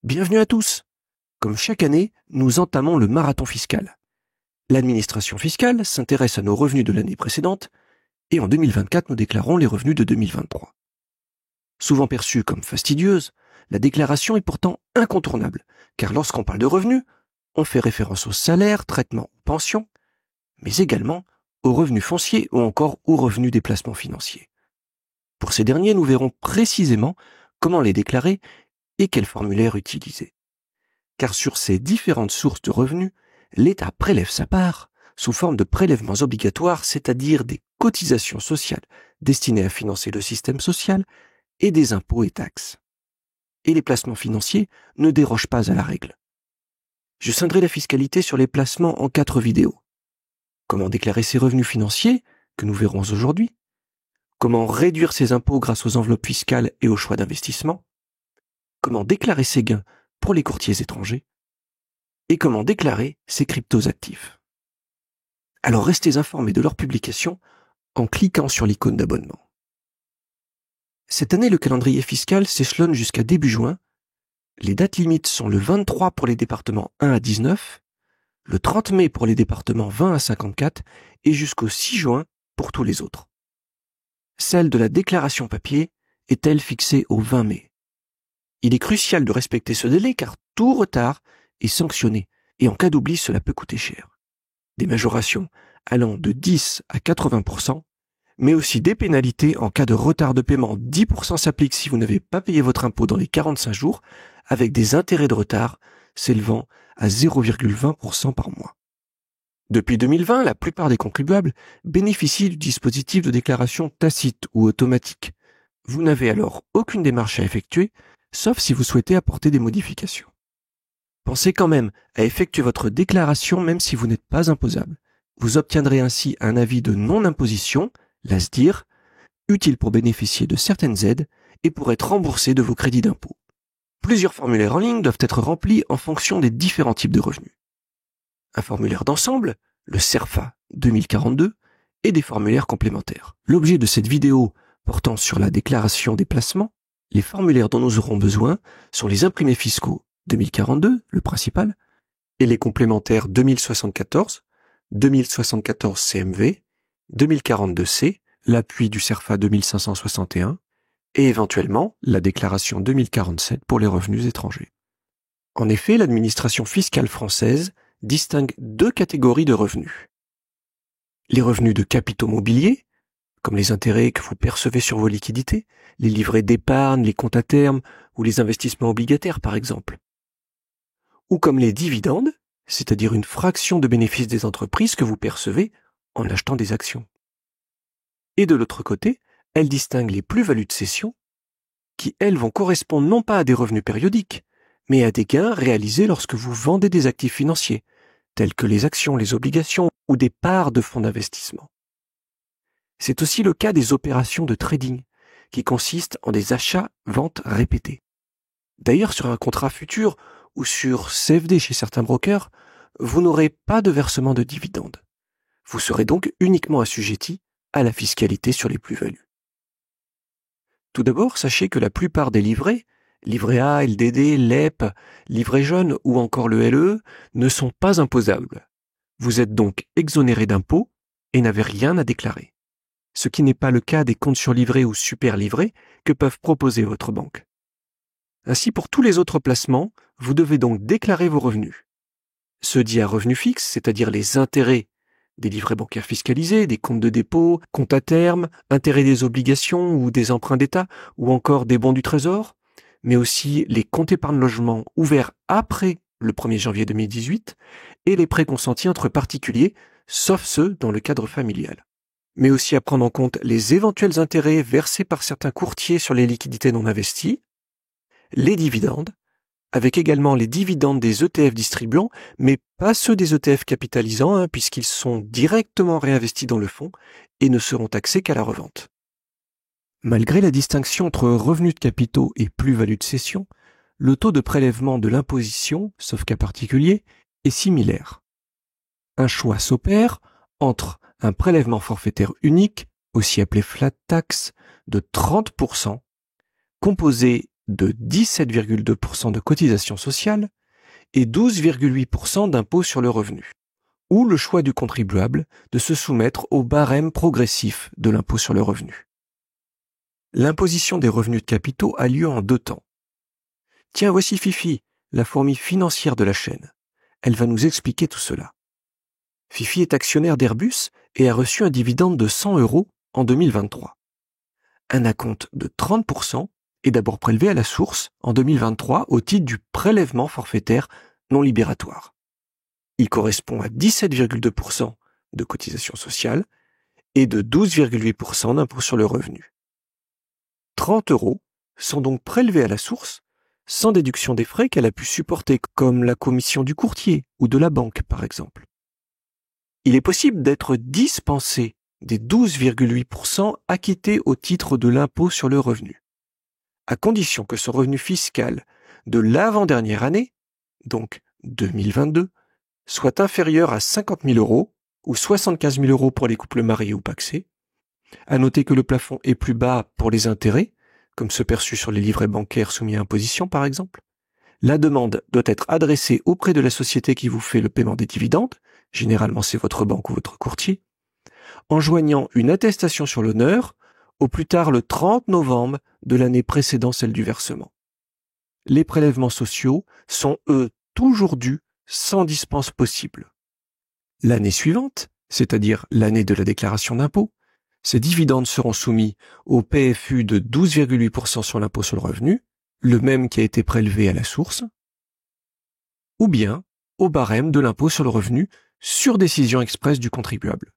Bienvenue à tous. Comme chaque année, nous entamons le marathon fiscal. L'administration fiscale s'intéresse à nos revenus de l'année précédente et en 2024, nous déclarons les revenus de 2023. Souvent perçue comme fastidieuse, la déclaration est pourtant incontournable, car lorsqu'on parle de revenus, on fait référence aux salaires, traitements ou pensions, mais également aux revenus fonciers ou encore aux revenus des placements financiers. Pour ces derniers, nous verrons précisément comment les déclarer et quel formulaire utiliser. Car sur ces différentes sources de revenus, l'État prélève sa part sous forme de prélèvements obligatoires, c'est-à-dire des cotisations sociales destinées à financer le système social et des impôts et taxes. Et les placements financiers ne dérogent pas à la règle. Je scinderai la fiscalité sur les placements en 4 vidéos. Comment déclarer ses revenus financiers, que nous verrons aujourd'hui. Comment réduire ses impôts grâce aux enveloppes fiscales et aux choix d'investissement. Comment déclarer ses gains pour les courtiers étrangers. Et comment déclarer ses cryptos actifs. Alors restez informés de leur publication en cliquant sur l'icône d'abonnement. Cette année, le calendrier fiscal s'échelonne jusqu'à début juin. Les dates limites sont le 23 pour les départements 1 à 19, le 30 mai pour les départements 20 à 54 et jusqu'au 6 juin pour tous les autres. Celle de la déclaration papier est elle fixée au 20 mai. Il est crucial de respecter ce délai car tout retard est sanctionné et en cas d'oubli, cela peut coûter cher. Des majorations allant de 10 à 80%, mais aussi des pénalités en cas de retard de paiement. 10% s'appliquent si vous n'avez pas payé votre impôt dans les 45 jours, avec des intérêts de retard s'élevant à 0,20% par mois. Depuis 2020, la plupart des contribuables bénéficient du dispositif de déclaration tacite ou automatique. Vous n'avez alors aucune démarche à effectuer, sauf si vous souhaitez apporter des modifications. Pensez quand même à effectuer votre déclaration même si vous n'êtes pas imposable. Vous obtiendrez ainsi un avis de non-imposition, l'ASDIR, utile pour bénéficier de certaines aides et pour être remboursé de vos crédits d'impôt. Plusieurs formulaires en ligne doivent être remplis en fonction des différents types de revenus. Un formulaire d'ensemble, le CERFA 2042, et des formulaires complémentaires. L'objet de cette vidéo portant sur la déclaration des placements, les formulaires dont nous aurons besoin sont les imprimés fiscaux 2042, le principal, et les complémentaires 2074, 2074 CMV, 2042C, l'appui du CERFA 2561, et éventuellement la déclaration 2047 pour les revenus étrangers. En effet, l'administration fiscale française distingue 2 catégories de revenus. Les revenus de capitaux mobiliers, comme les intérêts que vous percevez sur vos liquidités, les livrets d'épargne, les comptes à terme ou les investissements obligataires par exemple. Ou comme les dividendes, c'est-à-dire une fraction de bénéfices des entreprises que vous percevez en achetant des actions. Et de l'autre côté, elle distingue les plus-values de cession, qui elles vont correspondre non pas à des revenus périodiques, mais à des gains réalisés lorsque vous vendez des actifs financiers, tels que les actions, les obligations ou des parts de fonds d'investissement. C'est aussi le cas des opérations de trading, qui consistent en des achats-ventes répétés. D'ailleurs, sur un contrat futur ou sur CFD chez certains brokers, vous n'aurez pas de versement de dividendes. Vous serez donc uniquement assujetti à la fiscalité sur les plus-values. Tout d'abord, sachez que la plupart des livrets, livret A, LDD, LEP, livret jaune ou encore le LE, ne sont pas imposables. Vous êtes donc exonéré d'impôts et n'avez rien à déclarer. Ce qui n'est pas le cas des comptes surlivrés ou superlivrés que peuvent proposer votre banque. Ainsi, pour tous les autres placements, vous devez donc déclarer vos revenus. Ceux dits à revenus fixes, c'est-à-dire les intérêts des livrets bancaires fiscalisés, des comptes de dépôt, comptes à terme, intérêts des obligations ou des emprunts d'État, ou encore des bons du Trésor, mais aussi les comptes épargne logement ouverts après le 1er janvier 2018 et les prêts consentis entre particuliers, sauf ceux dans le cadre familial. Mais aussi à prendre en compte les éventuels intérêts versés par certains courtiers sur les liquidités non investies, les dividendes, avec également les dividendes des ETF distribuants, mais pas ceux des ETF capitalisants, puisqu'ils sont directement réinvestis dans le fonds et ne seront taxés qu'à la revente. Malgré la distinction entre revenus de capitaux et plus-value de cession, le taux de prélèvement de l'imposition, sauf cas particulier, est similaire. Un choix s'opère entre un prélèvement forfaitaire unique, aussi appelé flat tax, de 30%, composé de 17,2% de cotisations sociales et 12,8% d'impôt sur le revenu, ou le choix du contribuable de se soumettre au barème progressif de l'impôt sur le revenu. L'imposition des revenus de capitaux a lieu en 2 temps. Tiens, voici Fifi, la fourmi financière de la chaîne. Elle va nous expliquer tout cela. Fifi est actionnaire d'Airbus et a reçu un dividende de 100 € en 2023. Un acompte de 30% est d'abord prélevé à la source en 2023 au titre du prélèvement forfaitaire non libératoire. Il correspond à 17,2% de cotisation sociale et de 12,8% d'impôt sur le revenu. 30 € sont donc prélevés à la source sans déduction des frais qu'elle a pu supporter, comme la commission du courtier ou de la banque par exemple. Il est possible d'être dispensé des 12,8% acquittés au titre de l'impôt sur le revenu, à condition que son revenu fiscal de l'avant-dernière année, donc 2022, soit inférieur à 50 000 € ou 75 000 € pour les couples mariés ou pacsés. À noter que le plafond est plus bas pour les intérêts, comme ceux perçus sur les livrets bancaires soumis à imposition par exemple. La demande doit être adressée auprès de la société qui vous fait le paiement des dividendes, généralement c'est votre banque ou votre courtier, en joignant une attestation sur l'honneur au plus tard le 30 novembre de l'année précédant celle du versement. Les prélèvements sociaux sont, eux, toujours dus sans dispense possible. L'année suivante, c'est-à-dire l'année de la déclaration d'impôt, ces dividendes seront soumis au PFU de 12,8% sur l'impôt sur le revenu, le même qui a été prélevé à la source, ou bien au barème de l'impôt sur le revenu sur décision expresse du contribuable.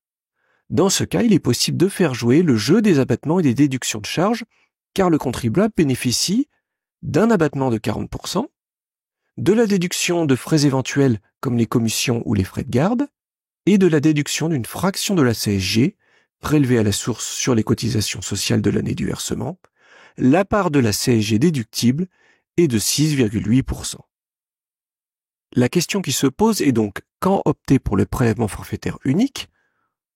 Dans ce cas, il est possible de faire jouer le jeu des abattements et des déductions de charges, car le contribuable bénéficie d'un abattement de 40%, de la déduction de frais éventuels comme les commissions ou les frais de garde, et de la déduction d'une fraction de la CSG prélevée à la source sur les cotisations sociales de l'année du versement. La part de la CSG déductible est de 6,8%. La question qui se pose est donc quand opter pour le prélèvement forfaitaire unique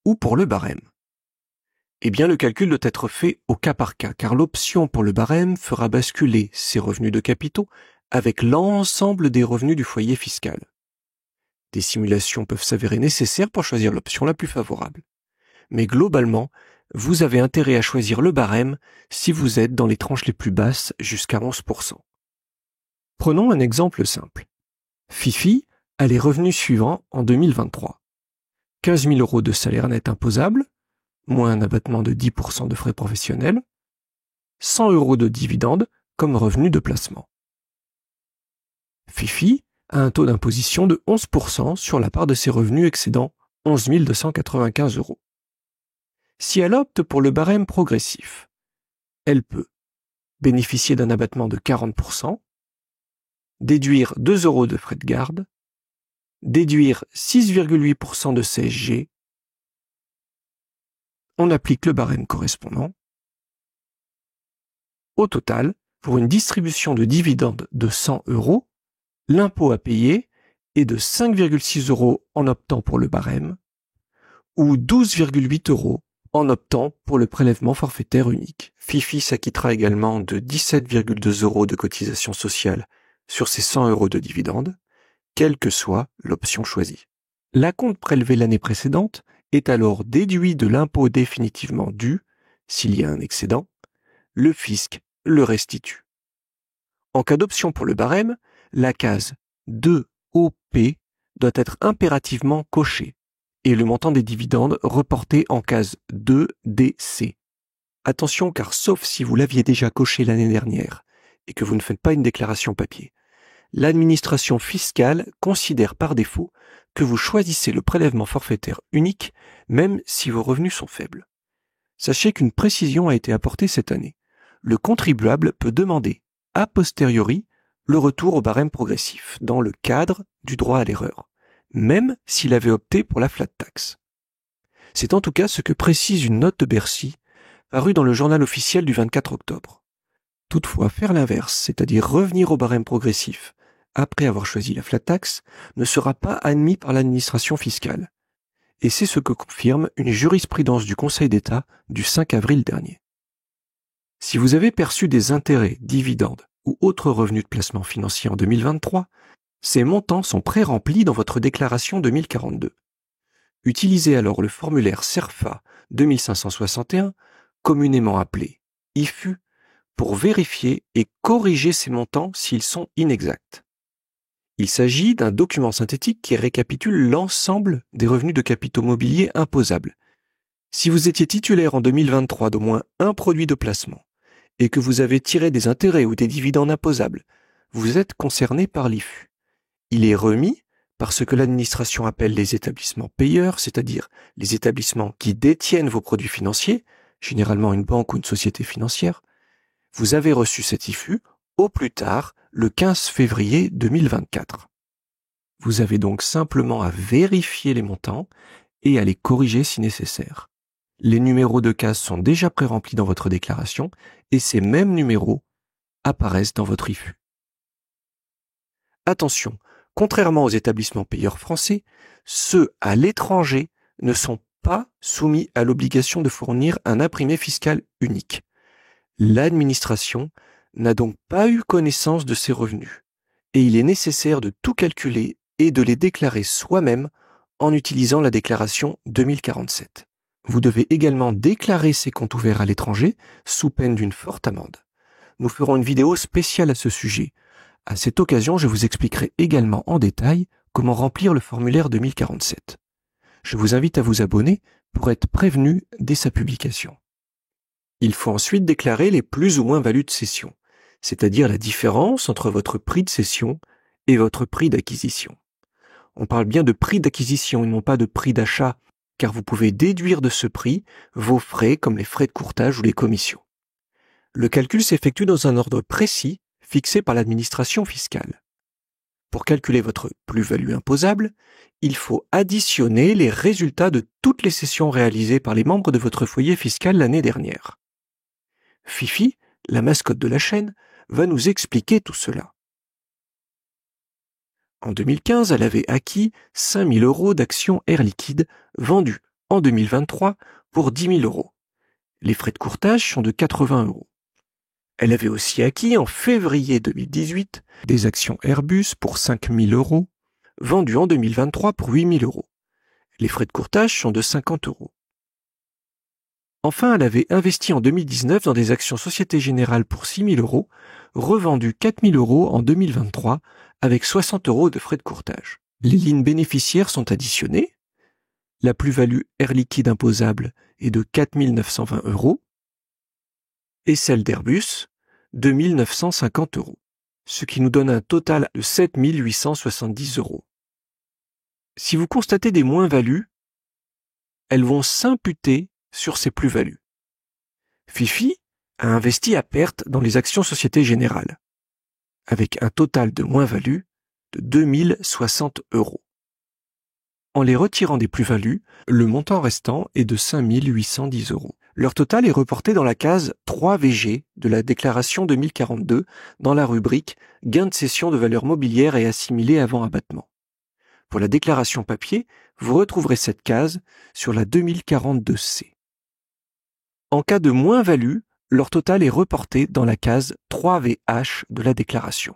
ou pour le barème. Eh bien, le calcul doit être fait au cas par cas, car l'option pour le barème fera basculer ces revenus de capitaux avec l'ensemble des revenus du foyer fiscal. Des simulations peuvent s'avérer nécessaires pour choisir l'option la plus favorable. Mais globalement, vous avez intérêt à choisir le barème si vous êtes dans les tranches les plus basses jusqu'à 11%. Prenons un exemple simple. Fifi a les revenus suivants en 2023. 15 000 € de salaire net imposable, moins un abattement de 10% de frais professionnels, 100 € de dividendes comme revenu de placement. Fifi a un taux d'imposition de 11% sur la part de ses revenus excédant 11 295 €. Si elle opte pour le barème progressif, elle peut bénéficier d'un abattement de 40%, déduire 2 € de frais de garde, déduire 6,8% de CSG, on applique le barème correspondant. Au total, pour une distribution de dividendes de 100 €, l'impôt à payer est de 5,6 € en optant pour le barème ou 12,8 € en optant pour le prélèvement forfaitaire unique. Fifi s'acquittera également de 17,2 € de cotisation sociale sur ses 100 € de dividendes, quelle que soit l'option choisie. L'acompte prélevé l'année précédente est alors déduit de l'impôt définitivement dû, s'il y a un excédent, le fisc le restitue. En cas d'option pour le barème, la case 2OP doit être impérativement cochée et le montant des dividendes reporté en case 2DC. Attention, car sauf si vous l'aviez déjà coché l'année dernière et que vous ne faites pas une déclaration papier, l'administration fiscale considère par défaut que vous choisissez le prélèvement forfaitaire unique même si vos revenus sont faibles. Sachez qu'une précision a été apportée cette année. Le contribuable peut demander a posteriori le retour au barème progressif dans le cadre du droit à l'erreur, même s'il avait opté pour la flat tax. C'est en tout cas ce que précise une note de Bercy parue dans le journal officiel du 24 octobre. Toutefois, faire l'inverse, c'est-à-dire revenir au barème progressif après avoir choisi la flat tax, ne sera pas admis par l'administration fiscale. Et c'est ce que confirme une jurisprudence du Conseil d'État du 5 avril dernier. Si vous avez perçu des intérêts, dividendes ou autres revenus de placement financier en 2023, ces montants sont pré-remplis dans votre déclaration 2042. Utilisez alors le formulaire CERFA 2561, communément appelé IFU, pour vérifier et corriger ces montants s'ils sont inexacts. Il s'agit d'un document synthétique qui récapitule l'ensemble des revenus de capitaux mobiliers imposables. Si vous étiez titulaire en 2023 d'au moins un produit de placement et que vous avez tiré des intérêts ou des dividendes imposables, vous êtes concerné par l'IFU. Il est remis par ce que l'administration appelle les établissements payeurs, c'est-à-dire les établissements qui détiennent vos produits financiers, généralement une banque ou une société financière. Vous avez reçu cet IFU au plus tard le 15 février 2024. Vous avez donc simplement à vérifier les montants et à les corriger si nécessaire. Les numéros de case sont déjà pré-remplis dans votre déclaration et ces mêmes numéros apparaissent dans votre IFU. Attention, contrairement aux établissements payeurs français, ceux à l'étranger ne sont pas soumis à l'obligation de fournir un imprimé fiscal unique. L'administration n'a donc pas eu connaissance de ces revenus et il est nécessaire de tout calculer et de les déclarer soi-même en utilisant la déclaration 2047. Vous devez également déclarer ces comptes ouverts à l'étranger sous peine d'une forte amende. Nous ferons une vidéo spéciale à ce sujet. À cette occasion, je vous expliquerai également en détail comment remplir le formulaire 2047. Je vous invite à vous abonner pour être prévenu dès sa publication. Il faut ensuite déclarer les plus ou moins values de cession, c'est-à-dire la différence entre votre prix de cession et votre prix d'acquisition. On parle bien de prix d'acquisition et non pas de prix d'achat, car vous pouvez déduire de ce prix vos frais comme les frais de courtage ou les commissions. Le calcul s'effectue dans un ordre précis fixé par l'administration fiscale. Pour calculer votre plus-value imposable, il faut additionner les résultats de toutes les cessions réalisées par les membres de votre foyer fiscal l'année dernière. Fifi, la mascotte de la chaîne, va nous expliquer tout cela. En 2015, elle avait acquis 5 000 € d'actions Air Liquide vendues en 2023 pour 10 000 €. Les frais de courtage sont de 80 €. Elle avait aussi acquis en février 2018 des actions Airbus pour 5 000 € vendues en 2023 pour 8 000 €. Les frais de courtage sont de 50 €. Enfin, elle avait investi en 2019 dans des actions Société Générale pour 6 000 €, revendues 4 000 € en 2023 avec 60 € de frais de courtage. Les lignes bénéficiaires sont additionnées. La plus-value Air Liquide imposable est de 4 920 € et celle d'Airbus, 2 950 €, ce qui nous donne un total de 7 870 €. Si vous constatez des moins-values, elles vont s'imputer sur ces plus-values. Fifi a investi à perte dans les actions Société Générale, avec un total de moins-value de 2 060 €. En les retirant des plus-values, le montant restant est de 5 810 €. Leur total est reporté dans la case 3VG de la déclaration 2042 dans la rubrique « Gains de cession de valeur mobilière et assimilée avant abattement ». Pour la déclaration papier, vous retrouverez cette case sur la 2042C. En cas de moins-value, leur total est reporté dans la case 3VH de la déclaration.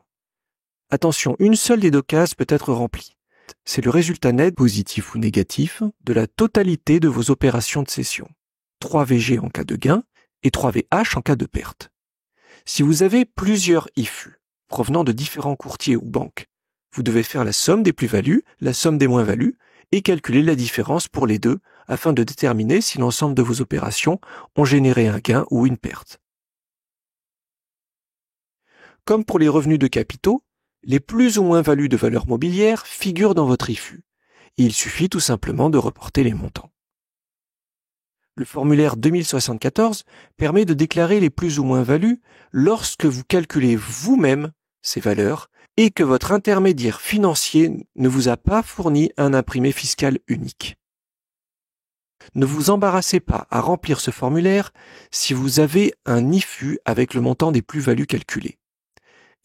Attention, une seule des deux cases peut être remplie. C'est le résultat net, positif ou négatif, de la totalité de vos opérations de cession. 3VG en cas de gain et 3VH en cas de perte. Si vous avez plusieurs IFU provenant de différents courtiers ou banques, vous devez faire la somme des plus-values, la somme des moins-values et calculer la différence pour les deux afin de déterminer si l'ensemble de vos opérations ont généré un gain ou une perte. Comme pour les revenus de capitaux, les plus ou moins-values de valeur mobilière figurent dans votre IFU. Il suffit tout simplement de reporter les montants. Le formulaire 2074 permet de déclarer les plus ou moins-values lorsque vous calculez vous-même ces valeurs et que votre intermédiaire financier ne vous a pas fourni un imprimé fiscal unique. Ne vous embarrassez pas à remplir ce formulaire si vous avez un IFU avec le montant des plus-values calculées.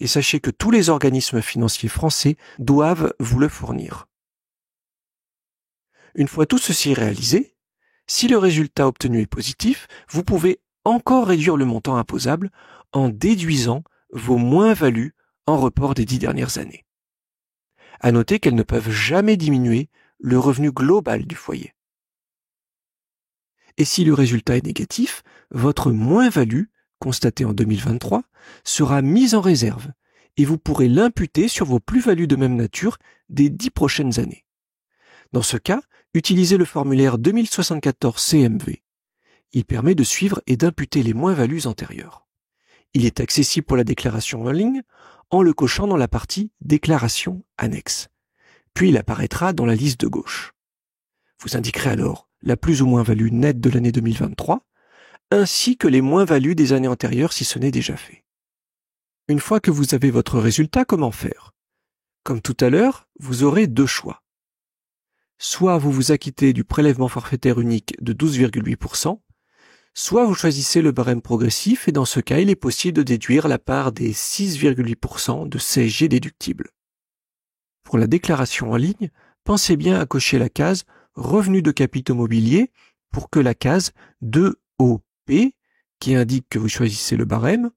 Et sachez que tous les organismes financiers français doivent vous le fournir. Une fois tout ceci réalisé, si le résultat obtenu est positif, vous pouvez encore réduire le montant imposable en déduisant vos moins-values en report des 10 dernières années. À noter qu'elles ne peuvent jamais diminuer le revenu global du foyer. Et si le résultat est négatif, votre moins-value, constatée en 2023, sera mise en réserve et vous pourrez l'imputer sur vos plus-values de même nature des 10 prochaines années. Dans ce cas, utilisez le formulaire 2074 CMV. Il permet de suivre et d'imputer les moins-values antérieures. Il est accessible pour la déclaration en ligne en le cochant dans la partie « Déclaration annexe ». Puis il apparaîtra dans la liste de gauche. Vous indiquerez alors la plus ou moins-value nette de l'année 2023, ainsi que les moins-values des années antérieures si ce n'est déjà fait. Une fois que vous avez votre résultat, comment faire? Comme tout à l'heure, vous aurez deux choix. Soit vous vous acquittez du prélèvement forfaitaire unique de 12,8%, soit vous choisissez le barème progressif et dans ce cas, il est possible de déduire la part des 6,8% de CSG déductible. Pour la déclaration en ligne, pensez bien à cocher la case « Revenus de capitaux mobiliers » pour que la case « 2OP » qui indique que vous choisissez le barème,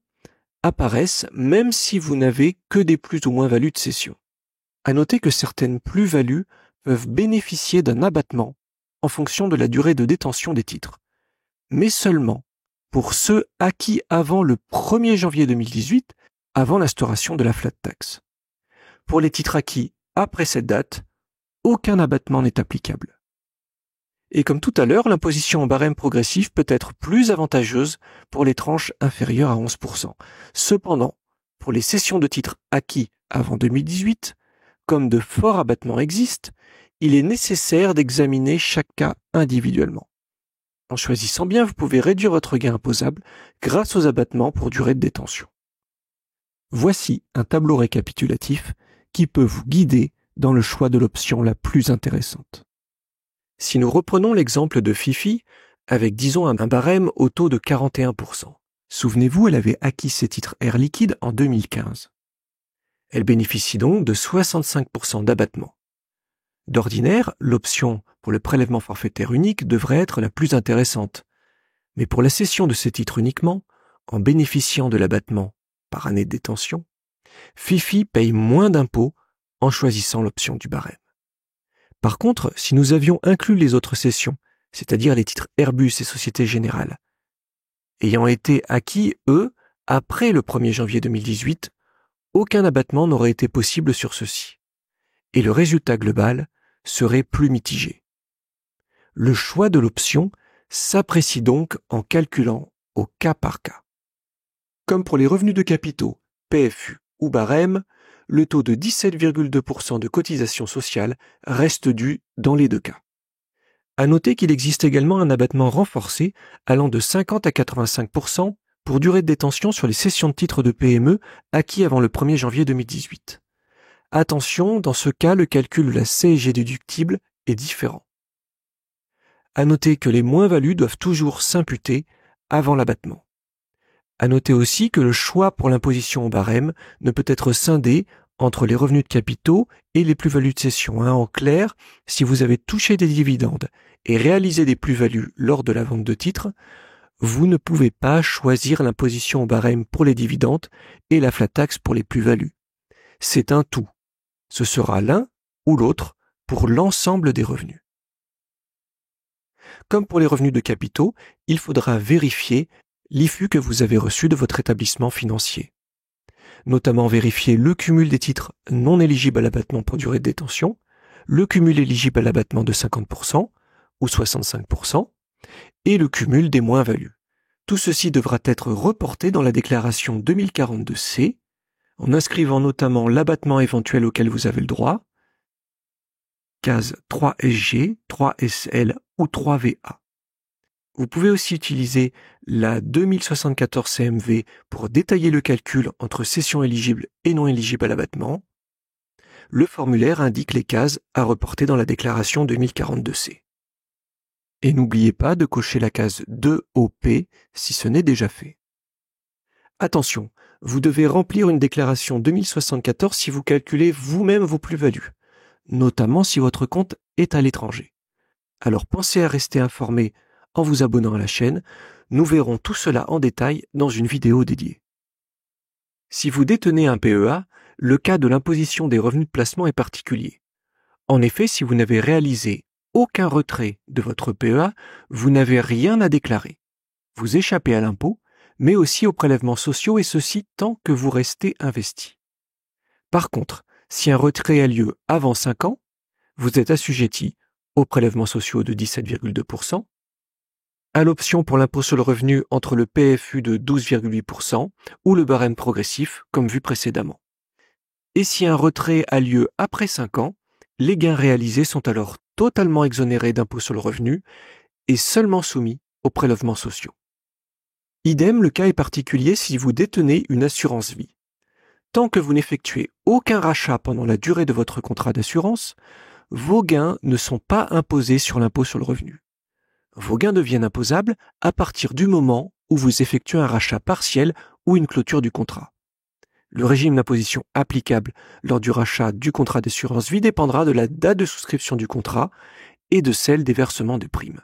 apparaisse même si vous n'avez que des plus ou moins-values de cession. À noter que certaines plus-values peuvent bénéficier d'un abattement en fonction de la durée de détention des titres, mais seulement pour ceux acquis avant le 1er janvier 2018, avant l'instauration de la flat tax. Pour les titres acquis après cette date, aucun abattement n'est applicable. Et comme tout à l'heure, l'imposition en barème progressif peut être plus avantageuse pour les tranches inférieures à 11%. Cependant, pour les cessions de titres acquis avant 2018, comme de forts abattements existent, il est nécessaire d'examiner chaque cas individuellement. En choisissant bien, vous pouvez réduire votre gain imposable grâce aux abattements pour durée de détention. Voici un tableau récapitulatif qui peut vous guider dans le choix de l'option la plus intéressante. Si nous reprenons l'exemple de Fifi, avec disons un barème au taux de 41%, souvenez-vous, elle avait acquis ses titres Air Liquide en 2015. Elle bénéficie donc de 65% d'abattement. D'ordinaire, l'option pour le prélèvement forfaitaire unique devrait être la plus intéressante. Mais pour la cession de ces titres uniquement, en bénéficiant de l'abattement par année de détention, Fifi paye moins d'impôts en choisissant l'option du barème. Par contre, si nous avions inclus les autres cessions, c'est-à-dire les titres Airbus et Société Générale, ayant été acquis, eux, après le 1er janvier 2018, aucun abattement n'aurait été possible sur ceux-ci. Et le résultat global serait plus mitigé. Le choix de l'option s'apprécie donc en calculant au cas par cas. Comme pour les revenus de capitaux, PFU ou barème, le taux de 17,2% de cotisation sociale reste dû dans les deux cas. À noter qu'il existe également un abattement renforcé allant de 50 à 85% pour durée de détention sur les cessions de titres de PME acquis avant le 1er janvier 2018. Attention, dans ce cas, le calcul de la CSG déductible est différent. À noter que les moins-values doivent toujours s'imputer avant l'abattement. À noter aussi que le choix pour l'imposition au barème ne peut être scindé entre les revenus de capitaux et les plus-values de cession. En clair, si vous avez touché des dividendes et réalisé des plus-values lors de la vente de titres, vous ne pouvez pas choisir l'imposition au barème pour les dividendes et la flat tax pour les plus-values. C'est un tout. Ce sera l'un ou l'autre pour l'ensemble des revenus. Comme pour les revenus de capitaux, il faudra vérifier l'IFU que vous avez reçu de votre établissement financier. Notamment vérifier le cumul des titres non éligibles à l'abattement pour durée de détention, le cumul éligible à l'abattement de 50% ou 65% et le cumul des moins-values. Tout ceci devra être reporté dans la déclaration 2042C en inscrivant notamment l'abattement éventuel auquel vous avez le droit, case 3SG, 3SL ou 3VA. Vous pouvez aussi utiliser la 2074 CMV pour détailler le calcul entre cessions éligibles et non éligibles à l'abattement. Le formulaire indique les cases à reporter dans la déclaration 2042C. Et n'oubliez pas de cocher la case 2OP si ce n'est déjà fait. Attention, vous devez remplir une déclaration 2074 si vous calculez vous-même vos plus-values, notamment si votre compte est à l'étranger. Alors pensez à rester informé en vous abonnant à la chaîne. Nous verrons tout cela en détail dans une vidéo dédiée. Si vous détenez un PEA, le cas de l'imposition des revenus de placement est particulier. En effet, si vous n'avez réalisé aucun retrait de votre PEA, vous n'avez rien à déclarer. Vous échappez à l'impôt, mais aussi aux prélèvements sociaux, et ceci tant que vous restez investi. Par contre, si un retrait a lieu avant 5 ans, vous êtes assujetti aux prélèvements sociaux de 17,2%, à l'option pour l'impôt sur le revenu entre le PFU de 12,8% ou le barème progressif, comme vu précédemment. Et si un retrait a lieu après 5 ans, les gains réalisés sont alors totalement exonérés d'impôt sur le revenu et seulement soumis aux prélèvements sociaux. Idem, le cas est particulier si vous détenez une assurance vie. Tant que vous n'effectuez aucun rachat pendant la durée de votre contrat d'assurance, vos gains ne sont pas imposés sur l'impôt sur le revenu. Vos gains deviennent imposables à partir du moment où vous effectuez un rachat partiel ou une clôture du contrat. Le régime d'imposition applicable lors du rachat du contrat d'assurance vie dépendra de la date de souscription du contrat et de celle des versements de primes.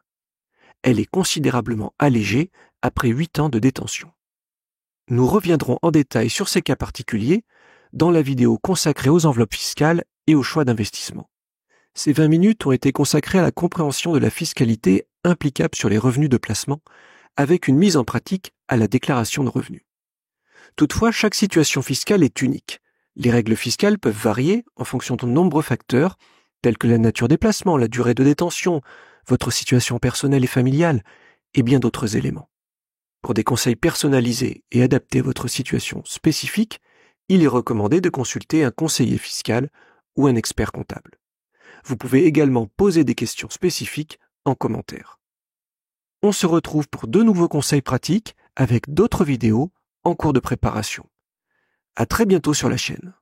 Elle est considérablement allégée après 8 ans de détention. Nous reviendrons en détail sur ces cas particuliers dans la vidéo consacrée aux enveloppes fiscales et aux choix d'investissement. Ces 20 minutes ont été consacrées à la compréhension de la fiscalité implicable sur les revenus de placement, avec une mise en pratique à la déclaration de revenus. Toutefois, chaque situation fiscale est unique. Les règles fiscales peuvent varier en fonction de nombreux facteurs, tels que la nature des placements, la durée de détention, votre situation personnelle et familiale, et bien d'autres éléments. Pour des conseils personnalisés et adaptés à votre situation spécifique, il est recommandé de consulter un conseiller fiscal ou un expert comptable. Vous pouvez également poser des questions spécifiques en commentaire. On se retrouve pour de nouveaux conseils pratiques avec d'autres vidéos en cours de préparation. À très bientôt sur la chaîne.